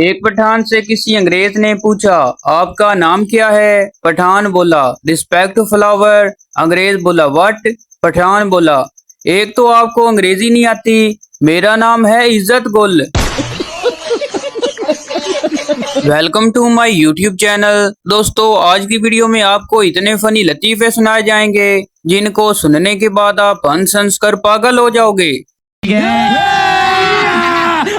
एक पठान से किसी अंग्रेज ने पूछा, आपका नाम क्या है? पठान बोला, रिस्पेक्ट फ्लावर। अंग्रेज बोला, व्हाट? पठान बोला, एक तो आपको अंग्रेजी नहीं आती, मेरा नाम है Izzat Gul. Welcome to my YouTube channel. दोस्तों, आज की वीडियो में आपको इतने फनी लतीफे सुनाए जाएंगे जिनको सुनने के बाद आप हंस हंस कर पागल हो जाओगे।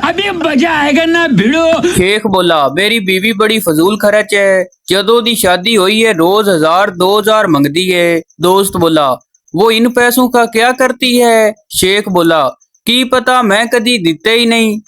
अभी मजा आएगा ना भिड़ो। शेख बोला, मेरी बीवी बड़ी फजूल खर्च है, जदों दी शादी हुई है रोज 1000 2000 मंगदी है। दोस्त बोला, वो इन पैसों का क्या करती है? शेख बोला, की पता, मैं कदी दिते ही नहीं।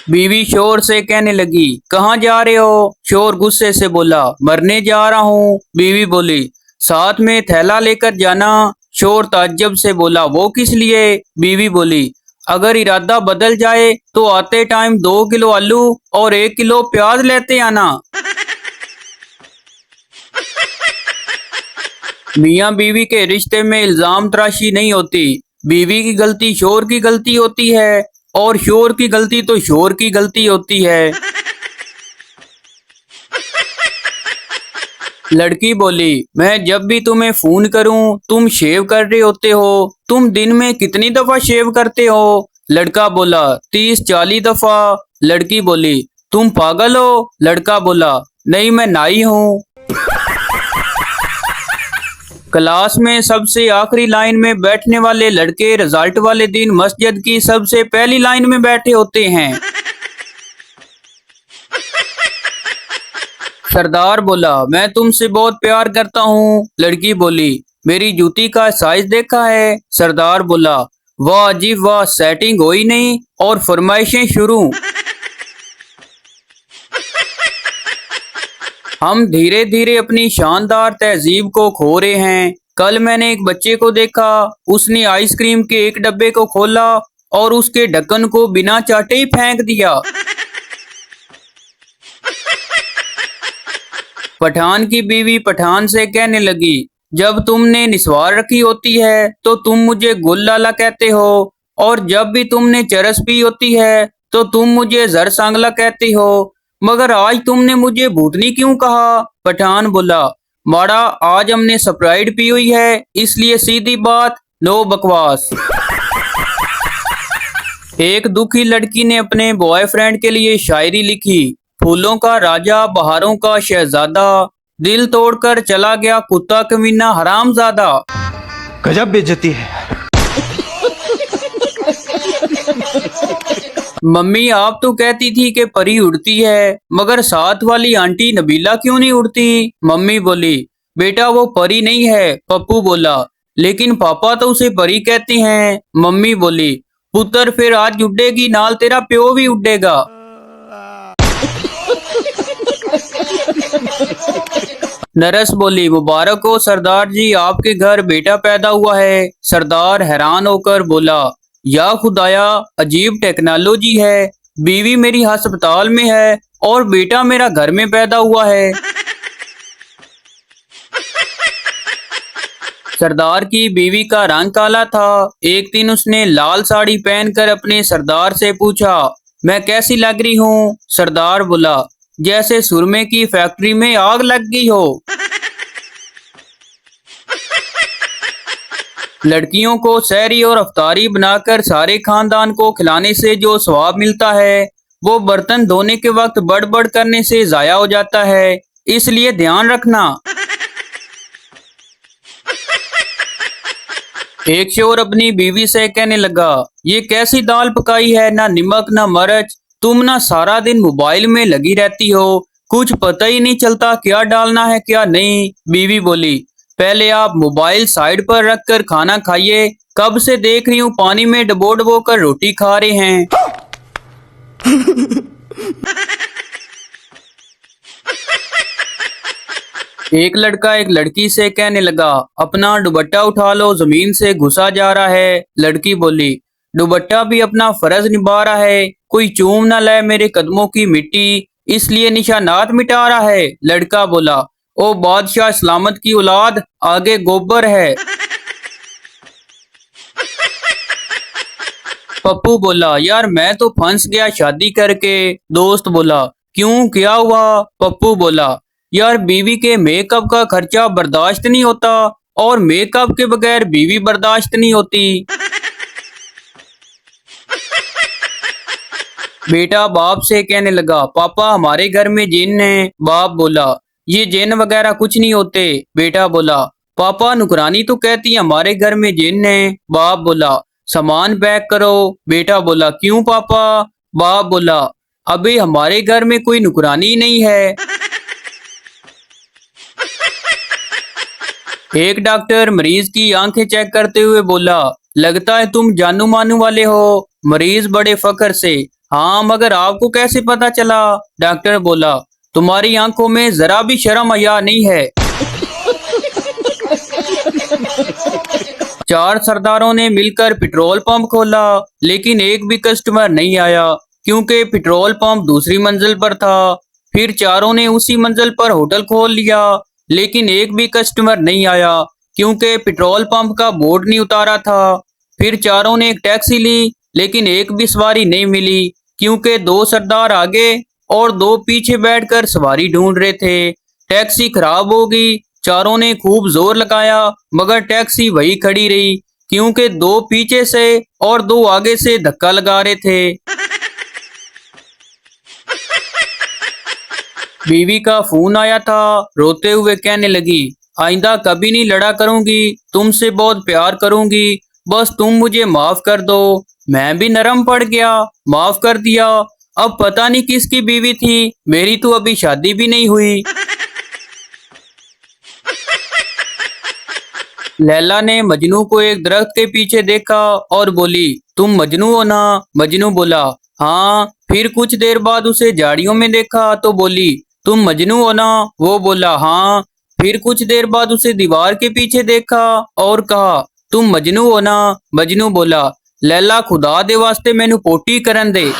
बीवी शोर से कहने लगी, कहाँ जा रहे हो? शोर गुस्से से बोला, मरने जा रहा हूँ। बीवी बोली, साथ में थैला लेकर जाना। शोर ताज्जुब से बोला, वो किस लिए? बीवी बोली, अगर इरादा बदल जाए तो आते टाइम 2 किलो आलू और 1 किलो प्याज लेते आना। मियाँ बीवी के रिश्ते में इल्जाम तराशी नहीं होती। बीवी की गलती शोर की गलती होती है और शोर की गलती तो शोर की गलती होती है। लड़की बोली, मैं जब भी तुम्हें फोन करूं तुम शेव कर रहे होते हो, तुम दिन में कितनी दफा शेव करते हो? लड़का बोला, 30 40 दफा। लड़की बोली, तुम पागल हो? लड़का बोला, नहीं, मैं नाई हूँ। क्लास में सबसे आखिरी लाइन में बैठने वाले लड़के रिजल्ट वाले दिन मस्जिद की सबसे पहली लाइन में बैठे होते हैं। सरदार बोला, मैं तुमसे बहुत प्यार करता हूँ। लड़की बोली, मेरी जूती का साइज देखा है? सरदार बोला, वाह जी वाह, सेटिंग हुई नहीं और फरमाइशें शुरू। हम धीरे धीरे अपनी शानदार तहजीब को खो रहे हैं। कल मैंने एक बच्चे को देखा, उसने आइसक्रीम के एक डब्बे को खोला और उसके ढक्कन को बिना चाटे ही फेंक दिया। पठान की बीवी पठान से कहने लगी, जब तुमने निस्वार रखी होती है तो तुम मुझे गुल लाला कहते हो, और जब भी तुमने चरस पी होती है तो तुम मुझे जर सांगला कहते हो, मगर आज तुमने मुझे भूतनी क्यों कहा? पठान बोला, माड़ा, आज हमने स्प्राइट पी हुई है, इसलिए सीधी बात, नो बकवास। एक दुखी लड़की ने अपने बॉयफ्रेंड के लिए शायरी लिखी। फूलों का राजा, बहारों का शहजादा, दिल तोड़कर चला गया कुत्ता कमीना हरामजादा। गजब बेइज्जती है। मम्मी, आप तो कहती थी कि परी उड़ती है, मगर साथ वाली आंटी नबीला क्यों नहीं उड़ती? मम्मी बोली, बेटा वो परी नहीं है। पप्पू बोला, लेकिन पापा तो उसे परी कहते हैं। मम्मी बोली, पुत्र फिर आज उड़ेगी नाल तेरा प्यो भी उड़ेगा। नरस बोली, मुबारक हो सरदार जी, आपके घर बेटा पैदा हुआ है। सरदार हैरान होकर बोला, या खुदाया, अजीब टेक्नोलॉजी है, बीवी मेरी अस्पताल में है और बेटा मेरा घर में पैदा हुआ है। सरदार की बीवी का रंग काला था। एक दिन उसने लाल साड़ी पहनकर अपने सरदार से पूछा, मैं कैसी लग रही हूँ? सरदार बोला, जैसे सुरमे की फैक्ट्री में आग लग गई हो। लड़कियों को सहरी और अफ्तारी बनाकर सारे खानदान को खिलाने से जो सवाब मिलता है, वो बर्तन धोने के वक्त बड़बड़ करने से जाया हो जाता है, इसलिए ध्यान रखना। एक शोर अपनी बीवी से कहने लगा, ये कैसी दाल पकाई है, ना नमक ना मिर्च, तुम ना सारा दिन मोबाइल में लगी रहती हो, कुछ पता ही नहीं चलता क्या डालना है क्या नहीं। बीवी बोली, पहले आप मोबाइल साइड पर रखकर खाना खाइए, कब से देख रही हूँ पानी में डबो डबो कर रोटी खा रहे हैं। एक लड़का एक लड़की से कहने लगा, अपना दुपट्टा उठा लो, जमीन से घुसा जा रहा है। लड़की बोली, दुपट्टा भी अपना फर्ज निभा रहा है, कोई चूम न ले मेरे कदमों की मिट्टी, इसलिए निशानात मिटा रहा है। लड़का बोला, ओ बादशाह सलामत की औलाद, आगे गोबर है। पप्पू बोला, यार मैं तो फंस गया शादी करके। दोस्त बोला, क्यों, क्या हुआ? पप्पू बोला, यार बीवी के मेकअप का खर्चा बर्दाश्त नहीं होता और मेकअप के बगैर बीवी बर्दाश्त नहीं होती। बेटा बाप से कहने लगा, पापा हमारे घर में जिन है। बाप बोला, ये जिन वगैरह कुछ नहीं होते। बेटा बोला, पापा नुकरानी तो कहती है हमारे घर में जिन है। बाप बोला, सामान पैक करो। बेटा बोला, क्यों पापा? बाप बोला, अबे हमारे घर में कोई नुकरानी नहीं है। एक डॉक्टर मरीज की आंखें चेक करते हुए बोला, लगता है तुम जानू मानू वाले हो। मरीज बड़े फख्र से, हाँ मगर आपको कैसे पता चला? डॉक्टर बोला, तुम्हारी आंखों में जरा भी शर्म हया नहीं है। चार सरदारों ने मिलकर पेट्रोल पंप खोला, लेकिन एक भी कस्टमर नहीं आया क्योंकि पेट्रोल पंप दूसरी मंजिल पर था। फिर चारों ने उसी मंजिल पर होटल खोल लिया, लेकिन एक भी कस्टमर नहीं आया क्योंकि पेट्रोल पंप का बोर्ड नहीं उतारा था। फिर चारों ने एक टैक्सी ली, लेकिन एक भी सवारी नहीं मिली क्योंकि दो सरदार आगे और दो पीछे बैठकर सवारी ढूंढ रहे थे। टैक्सी खराब हो गई। चारों ने खूब जोर लगाया मगर टैक्सी वही खड़ी रही क्योंकि दो पीछे से और दो आगे से धक्का लगा रहे थे। बीवी का फोन आया था, रोते हुए कहने लगी, आइंदा कभी नहीं लड़ा करूंगी, तुमसे बहुत प्यार करूंगी, बस तुम मुझे माफ कर दो। मैं भी नरम पड़ गया, माफ कर दिया। अब पता नहीं किसकी बीवी थी, मेरी तो अभी शादी भी नहीं हुई। लैला ने मजनू को एक दरख्त के पीछे देखा और बोली, तुम मजनू हो ना? मजनू बोला, हाँ। फिर कुछ देर बाद उसे झाड़ियों में देखा तो बोली, तुम मजनू हो ना? वो बोला, हाँ। फिर कुछ देर बाद उसे दीवार के पीछे देखा और कहा, तुम मजनू हो ना? मजनू बोला, लैला खुदा दे वास्ते मैनू पोटी करन दे।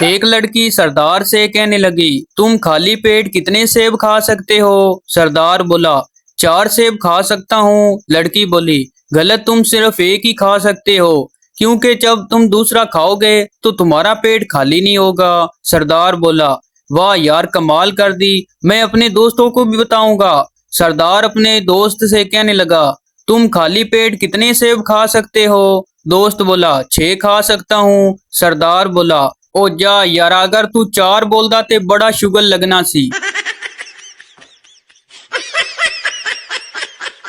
एक लड़की सरदार से कहने लगी, तुम खाली पेट कितने सेब खा सकते हो? सरदार बोला, 4 सेब खा सकता हूँ। लड़की बोली, गलत, तुम सिर्फ एक ही खा सकते हो क्योंकि जब तुम दूसरा खाओगे तो तुम्हारा पेट खाली नहीं होगा। सरदार बोला, वाह यार कमाल कर दी, मैं अपने दोस्तों को भी बताऊंगा। सरदार अपने दोस्त से कहने लगा, तुम खाली पेट कितने सेब खा सकते हो? दोस्त बोला, 6 खा सकता हूँ। सरदार बोला, ओ जा यार, अगर तू 4 बोलदा ते बड़ा शुगर लगना सी।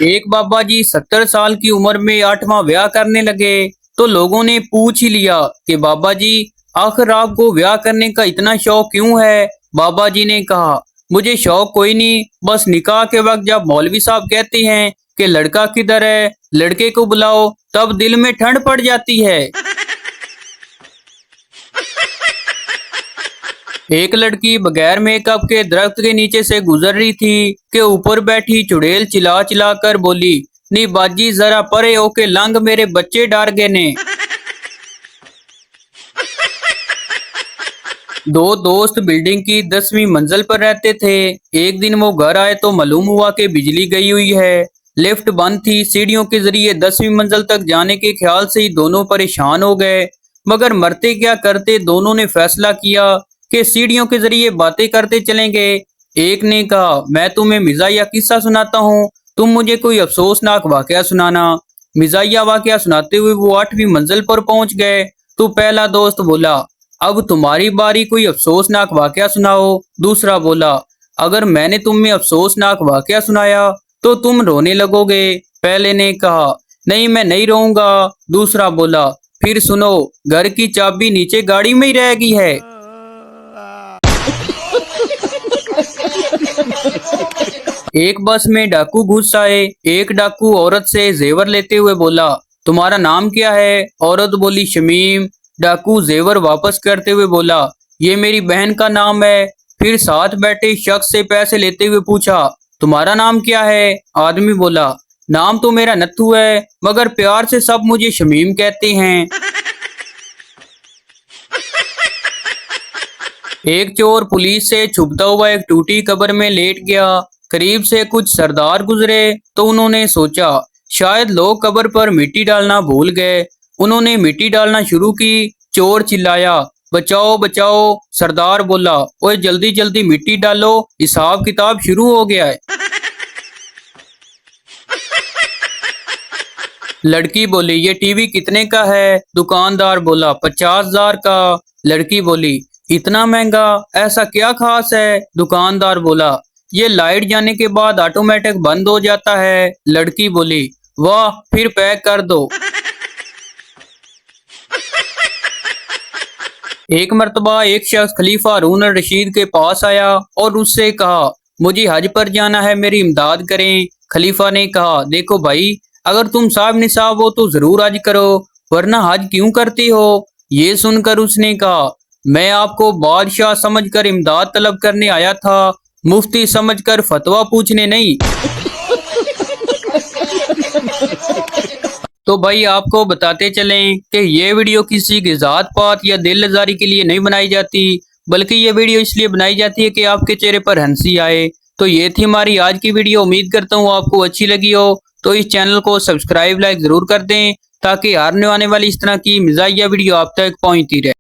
एक बाबा जी 70 साल की उम्र में 8वां ब्याह करने लगे तो लोगों ने पूछ ही लिया कि बाबा जी आखिर आपको ब्याह करने का इतना शौक क्यों है? बाबा जी ने कहा, मुझे शौक कोई नहीं, बस निकाह के वक्त जब मौलवी साहब कहते हैं कि लड़का किधर है, लड़के को बुलाओ, तब दिल में ठंड पड़ जाती है। एक लड़की बगैर मेकअप के दरख्त के नीचे से गुजर रही थी कि ऊपर बैठी चुड़ैल चिल्ला चिल्ला कर बोली, नी बाजी जरा परे होके लंघ, मेरे बच्चे डर गए ने। दो दोस्त बिल्डिंग की 10वीं मंजिल पर रहते थे। एक दिन वो घर आए तो मालूम हुआ कि बिजली गई हुई है। लिफ्ट बंद थी। सीढ़ियों के जरिए 10वीं मंजिल तक जाने के ख्याल से ही दोनों परेशान हो गए, मगर मरते क्या करते दोनों ने फैसला किया कि सीढ़ियों के जरिए बातें करते चलेंगे। एक ने कहा, मैं तुम्हें मिजाहिया किस्सा सुनाता हूँ, तुम मुझे कोई अफसोसनाक वाकया सुनाना। मिजाहिया वाकया सुनाते हुए वो 8वीं मंजिल पर पहुंच गए तो पहला दोस्त बोला, अब तुम्हारी बारी, कोई अफसोसनाक वाकया सुनाओ। दूसरा बोला, अगर मैंने तुम्हें अफसोसनाक वाकया सुनाया तो तुम रोने लगोगे। पहले ने कहा, नहीं मैं नहीं रोऊंगा। दूसरा बोला, फिर सुनो, घर की चाबी नीचे गाड़ी में ही रह गई है। एक बस में डाकू घुस आए। एक डाकू औरत से जेवर लेते हुए बोला, तुम्हारा नाम क्या है? औरत बोली, शमीम। डाकू जेवर वापस करते हुए बोला, ये मेरी बहन का नाम है। फिर साथ बैठे शख्स से पैसे लेते हुए पूछा, तुम्हारा नाम क्या है? आदमी बोला, नाम तो मेरा नत्थू है, मगर प्यार से सब मुझे शमीम कहते हैं। एक चोर पुलिस से छुपता हुआ एक टूटी कब्र में लेट गया। करीब से कुछ सरदार गुजरे तो उन्होंने सोचा शायद लोग कब्र पर मिट्टी डालना भूल गए। उन्होंने मिट्टी डालना शुरू की। चोर चिल्लाया, बचाओ बचाओ। सरदार बोला, ओए जल्दी जल्दी मिट्टी डालो, हिसाब किताब शुरू हो गया है। लड़की बोली, ये टीवी कितने का है? दुकानदार बोला, 50,000 का। लड़की बोली, इतना महंगा, ऐसा क्या खास है? दुकानदार बोला, ये लाइट जाने के बाद ऑटोमेटिक बंद हो जाता है। लड़की बोली, वाह, फिर पैक कर दो। एक मर्तबा एक शख्स खलीफा हारून अल रशीद के पास आया और उससे कहा, मुझे हज पर जाना है, मेरी इमदाद करें। खलीफा ने कहा, देखो भाई, अगर तुम साहब निसाब हो तो जरूर हज करो, वरना हज क्यों करते हो? ये सुनकर उसने कहा, मैं आपको बादशाह समझकर इमदाद तलब करने आया था, मुफ्ती समझकर फतवा पूछने नहीं। तो भाई आपको बताते चलें कि ये वीडियो किसी की जात पात या दिल लजारी के लिए नहीं बनाई जाती, बल्कि ये वीडियो इसलिए बनाई जाती है कि आपके चेहरे पर हंसी आए। तो ये थी हमारी आज की वीडियो। उम्मीद करता हूँ आपको अच्छी लगी हो। तो इस चैनल को सब्सक्राइब लाइक जरूर कर दें ताकि आने वाली इस तरह की मज़ाहिया वीडियो आप तक पहुँचती रहे।